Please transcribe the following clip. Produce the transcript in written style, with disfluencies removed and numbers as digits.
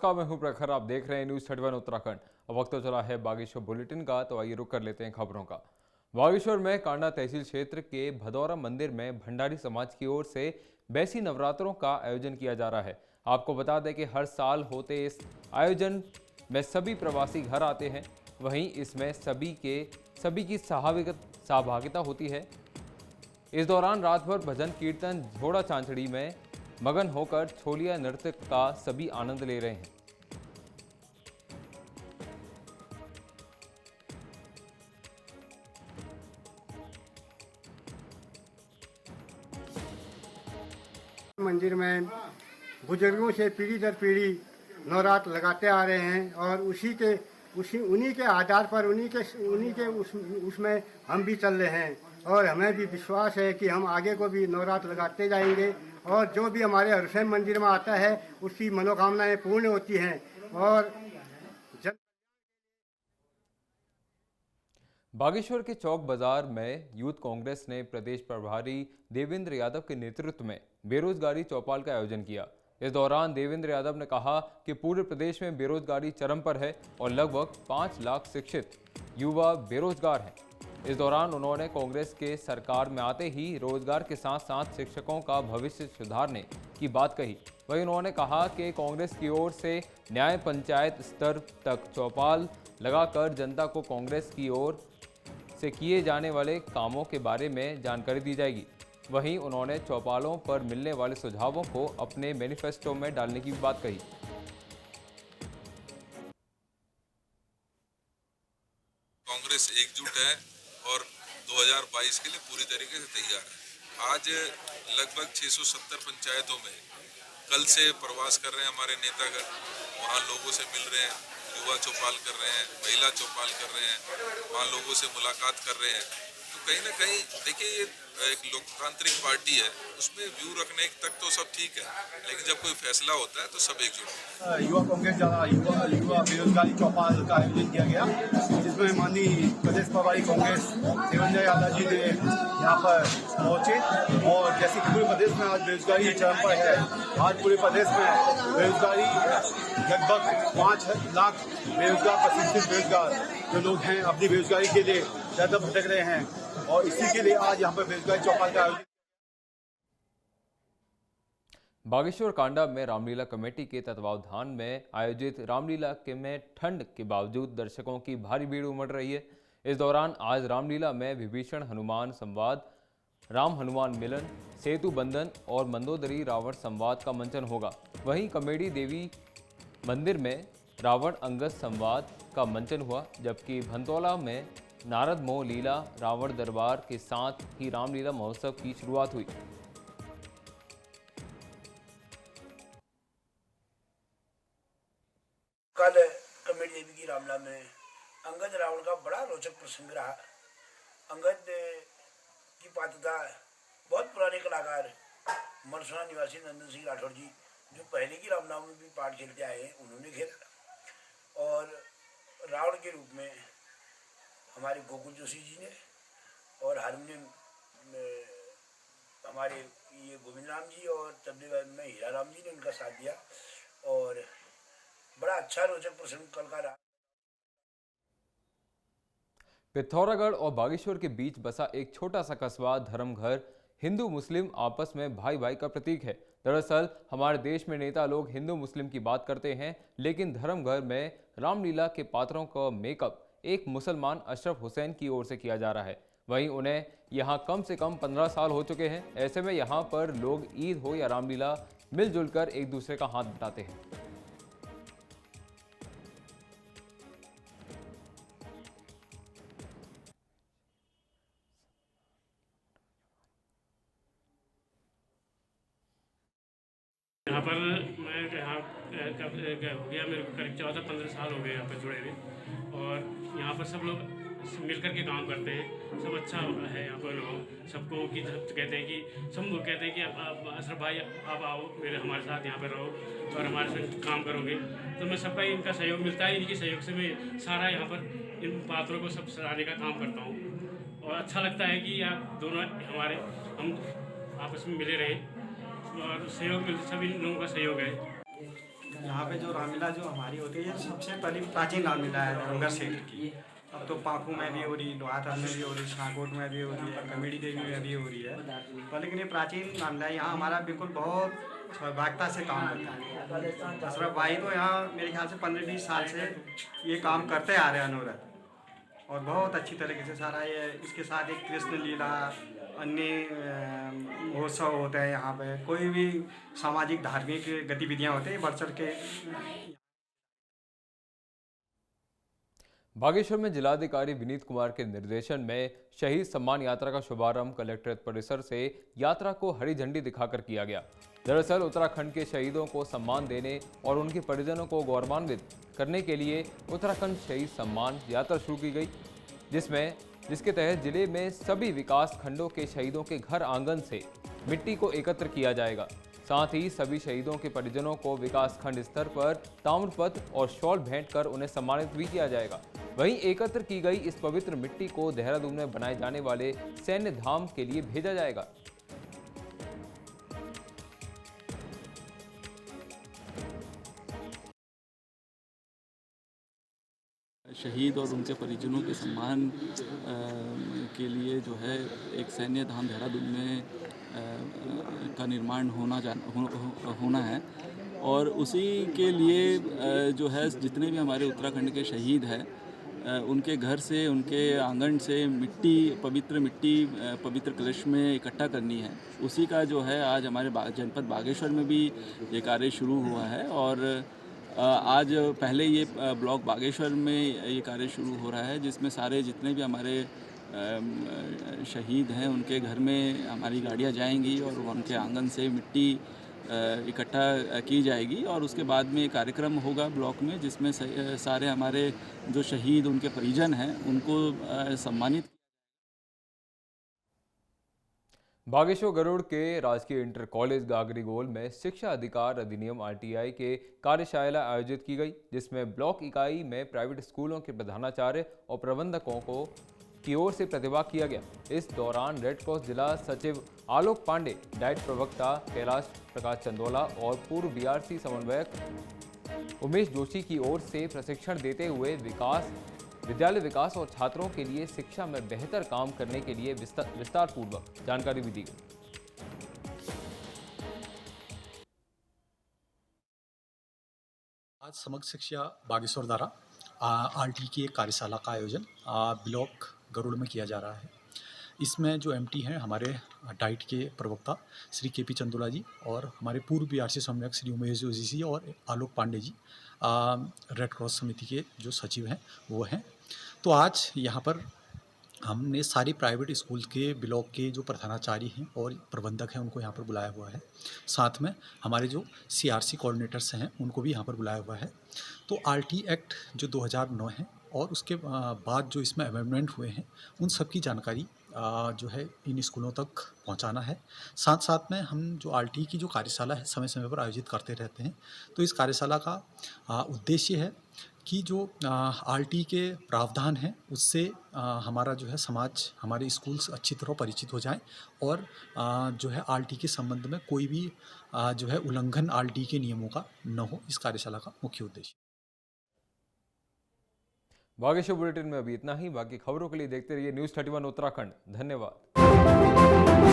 नमस्कार, मैं हूं प्रखर। आप देख रहे हैं न्यूज 31 उत्तराखंड। अब वक्त तो चला है बागेश्वर बुलेटिन का, तो आइए रुक कर लेते हैं खबरों का। बागेश्वर में कांडा तहसील क्षेत्र के भदौरा मंदिर में भंडारी समाज की ओर से बैसी नवरात्रों का आयोजन किया जा रहा है। आपको बता दें कि हर साल होते इस आयोजन में सभी प्रवासी घर आते हैं। वहीं इसमें सभी की सहभागिता होती है। इस दौरान रात भर भजन कीर्तन झोड़ा चांचड़ी में मगन होकर छोलिया नृत्य का सभी आनंद ले रहे हैं। मंदिर में बुजुर्गों से पीढ़ी दर पीढ़ी नवरात्र लगाते आ रहे हैं और उन्हीं के आधार पर उसमें हम भी चल रहे हैं और हमें भी विश्वास है कि हम आगे को भी नवरात्र लगाते जाएंगे और जो भी हमारे हरसैन मंदिर में आता है उसकी मनोकामनाएं पूर्ण होती हैं। और बागेश्वर के चौक बाजार में यूथ कांग्रेस ने प्रदेश प्रभारी देवेंद्र यादव के नेतृत्व में बेरोजगारी चौपाल का आयोजन किया। इस दौरान देवेंद्र यादव ने कहा कि पूरे प्रदेश में बेरोजगारी चरम पर है और लगभग 5 लाख शिक्षित युवा बेरोजगार हैं। इस दौरान उन्होंने कांग्रेस के सरकार में आते ही रोजगार के साथ साथ शिक्षकों का भविष्य सुधारने की बात कही। वहीं उन्होंने कहा कि कांग्रेस की ओर से न्याय पंचायत स्तर तक चौपाल लगाकर जनता को कांग्रेस की ओर से किए जाने वाले कामों के बारे में जानकारी दी जाएगी। वहीं उन्होंने चौपालों पर मिलने वाले सुझावों को अपने मैनिफेस्टो में डालने की भी बात कही। कांग्रेस एकजुट है और 2022 के लिए पूरी तरीके से तैयार है। आज लगभग 670 पंचायतों में कल से प्रवास कर रहे हैं हमारे नेतागण, वहाँ लोगों से मिल रहे हैं, युवा चौपाल कर रहे हैं, महिला चौपाल कर रहे हैं, वहाँ लोगों से मुलाकात कर रहे हैं। तो कहीं ना कहीं देखिए, ये एक लोकतांत्रिक पार्टी है, उसमें व्यू रखने तक तो सब ठीक है, लेकिन जब कोई फैसला होता है तो सब एकजुट होते हैं। युवा कांग्रेस द्वारा युवा बेरोजगारी चौपाल का आयोजन किया गया, जिसमें माननीय प्रदेश प्रभारी कांग्रेस देवेंद्र यादव जी ने यहाँ पर पहुंचे और जैसे कि पूरे प्रदेश में आज बेरोजगारी चरम पर है। आज पूरे प्रदेश में बेरोजगारी लगभग 5 लाख बेरोजगार प्रशिक्षित बेरोजगार जो लोग हैं अपनी बेरोजगारी के लिए ज्यादा भटक रहे हैं और इसी के लिए आज यहाँ पर बेरोजगारी चौपाल का आयोजन। बागेश्वर कांडा में रामलीला कमेटी के तत्वावधान में आयोजित रामलीला में ठंड के बावजूद दर्शकों की भारी भीड़ उमड़ रही है। इस दौरान आज रामलीला में विभीषण हनुमान संवाद, राम हनुमान मिलन, सेतु बंधन और मंदोदरी रावण संवाद का मंचन होगा। वहीं कमेटी देवी मंदिर में रावण अंगद संवाद का मंचन हुआ, जबकि भंतौला में नारद मोह लीला रावण दरबार के साथ ही रामलीला महोत्सव की शुरुआत हुई। कल कमेटी देवी की रामलीला में अंगद रावण का बड़ा रोचक प्रसंग रहा। अंगद की पात्रता बहुत पुराने कलाकार मनसुना निवासी नंदन सिंह राठौर जी, जो पहले की रामलीला में भी पाठ खेलते आए हैं, उन्होंने खेला। और रावण के रूप में हमारे गोकुल जोशी जी ने और हारमोनियम हमारे ये गोविंद राम जी और तबले में हीरा राम जी ने उनका साथ दिया और बड़ा अच्छा रोचक प्रसंग कल का रहा। पिथौरागढ़ और बागेश्वर के बीच बसा एक छोटा सा कस्बा धर्मघर हिंदू मुस्लिम आपस में भाई भाई का प्रतीक है। दरअसल हमारे देश में नेता लोग हिंदू मुस्लिम की बात करते हैं, लेकिन धर्मघर में रामलीला के पात्रों का मेकअप एक मुसलमान अशरफ हुसैन की ओर से किया जा रहा है। वहीं उन्हें यहाँ कम से कम 15 साल हो चुके हैं। ऐसे में यहाँ पर लोग ईद हो या रामलीला मिलजुल कर एक दूसरे का हाथ बटाते हैं। यहाँ पर मैं यहाँ हो गया मेरे को करीब 14-15 साल हो गए यहाँ पर जुड़े हुए और यहाँ पर सब लोग मिल कर के काम करते हैं। सब अच्छा है यहाँ पर लोग, सबको कि कहते हैं कि सब लोग कहते हैं कि आप अशरफ भाई आप आओ हमारे साथ यहाँ पर रहो और हमारे साथ काम करोगे, तो मैं सबका इनका सहयोग मिलता है। इनके सहयोग से मैं सारा यहाँ पर इन पात्रों को सब सराहने का काम करता हूँ और अच्छा लगता है कि आप दोनों हम आपस में मिले रहें और सहयोग मिलते, सभी लोगों का सहयोग है। यहाँ पे जो रामलीला जो हमारी होती है, सबसे पहली प्राचीन रामलीला है अंगद क्षेत्र की। अब तो पाखू में भी हो रही, लोहार में भी हो रही, शाहकोट में भी हो रही है, कमेडी देवी में भी हो रही है। तो लेकिन ये प्राचीन रामलीला यहाँ हमारा बिल्कुल बहुत सौभाग्यता से काम करता है। अशरफ भाई तो यहाँ मेरे ख्याल से 15-20 साल से ये काम करते आ रहे हैं अनुरत, और बहुत अच्छी तरीके से सारा ये। इसके साथ एक कृष्ण लीला, अन्य महोत्सव होते हैं यहाँ पे, कोई भी सामाजिक धार्मिक गतिविधियाँ होती हैं, बढ़ चढ़ के। बागेश्वर में जिलाधिकारी विनीत कुमार के निर्देशन में शहीद सम्मान यात्रा का शुभारंभ कलेक्ट्रेट परिसर से यात्रा को हरी झंडी दिखाकर किया गया। दरअसल उत्तराखंड के शहीदों को सम्मान देने और उनके परिजनों को गौरवान्वित करने के लिए उत्तराखंड शहीद सम्मान यात्रा शुरू की गई, जिसके तहत जिले में सभी विकास खंडों के शहीदों के घर आंगन से मिट्टी को एकत्र किया जाएगा। साथ ही सभी शहीदों के परिजनों को विकास खंड स्तर पर ताम्रपत्र और शॉल भेंट कर उन्हें सम्मानित भी किया जाएगा। वहीं एकत्र की गई इस पवित्र मिट्टी को देहरादून में बनाए जाने वाले सैन्य धाम के लिए भेजा जाएगा। शहीद और उनके परिजनों के सम्मान के लिए जो है एक सैन्य धाम देहरादून में का निर्माण होना है, और उसी के लिए जो है जितने भी हमारे उत्तराखंड के शहीद हैं उनके घर से, उनके आंगन से पवित्र कलश में इकट्ठा करनी है। उसी का जो है आज हमारे जनपद बागेश्वर में भी ये कार्य शुरू हुआ है, और आज पहले ये ब्लॉक बागेश्वर में ये कार्य शुरू हो रहा है, जिसमें सारे जितने भी हमारे शहीद हैं उनके घर में हमारी गाड़ियाँ जाएंगी और उनके आंगन से मिट्टी इकट्ठा की जाएगी, और उसके बाद में कार्यक्रम होगा ब्लॉक में, जिसमें सारे हमारे जो शहीद उनके परिजन हैं उनको सम्मानित। बागेश्वर गरुड़ के राजकीय इंटर कॉलेज गागरीगोल में शिक्षा अधिकार अधिनियम RTI के कार्यशाला आयोजित की गई, जिसमें ब्लॉक इकाई में प्राइवेट स्कूलों के प्रधानाचार्य और प्रबंधकों की ओर से प्रतिभाग किया गया। इस दौरान रेड क्रॉस जिला सचिव आलोक पांडे, डाइट प्रवक्ता कैलाश प्रकाश चंदोला और पूर्व BRC समन्वयक उमेश जोशी की ओर से प्रशिक्षण देते हुए विद्यालय विकास और छात्रों के लिए शिक्षा में बेहतर काम करने के लिए विस्तार पूर्वक जानकारी भी दी गई। आज समग्र शिक्षा बागेश्वर द्वारा RT की एक कार्यशाला का आयोजन ब्लॉक गरुड़ में किया जा रहा है। इसमें जो MT हैं हमारे डाइट के प्रवक्ता श्री KP चंदोला जी, और हमारे पूर्व BRC समन्वयक श्री उमेश जोशी जी और आलोक पांडे जी रेड क्रॉस समिति के जो सचिव हैं वो हैं। तो आज यहाँ पर हमने सारी प्राइवेट स्कूल के ब्लॉक के जो प्रधानाचार्य हैं और प्रबंधक हैं उनको यहाँ पर बुलाया हुआ है। साथ में हमारे जो CRC कोऑर्डिनेटर्स हैं उनको भी यहाँ पर बुलाया हुआ है। तो RT एक्ट जो 2009 है और उसके बाद जो इसमें अमेंडमेंट हुए हैं उन सब की जानकारी जो है इन स्कूलों तक पहुंचाना है। साथ साथ में हम जो RT की जो कार्यशाला है समय समय पर आयोजित करते रहते हैं। तो इस कार्यशाला का उद्देश्य है कि जो RT के प्रावधान हैं उससे हमारा जो है समाज, हमारे स्कूल्स अच्छी तरह परिचित हो जाएं, और जो है RT के संबंध में कोई भी जो है उल्लंघन RT के नियमों का न हो, इस कार्यशाला का मुख्य उद्देश्य। बागेश्वर बुलेटिन में अभी इतना ही। बाकी खबरों के लिए देखते रहिए News 31 उत्तराखंड। धन्यवाद।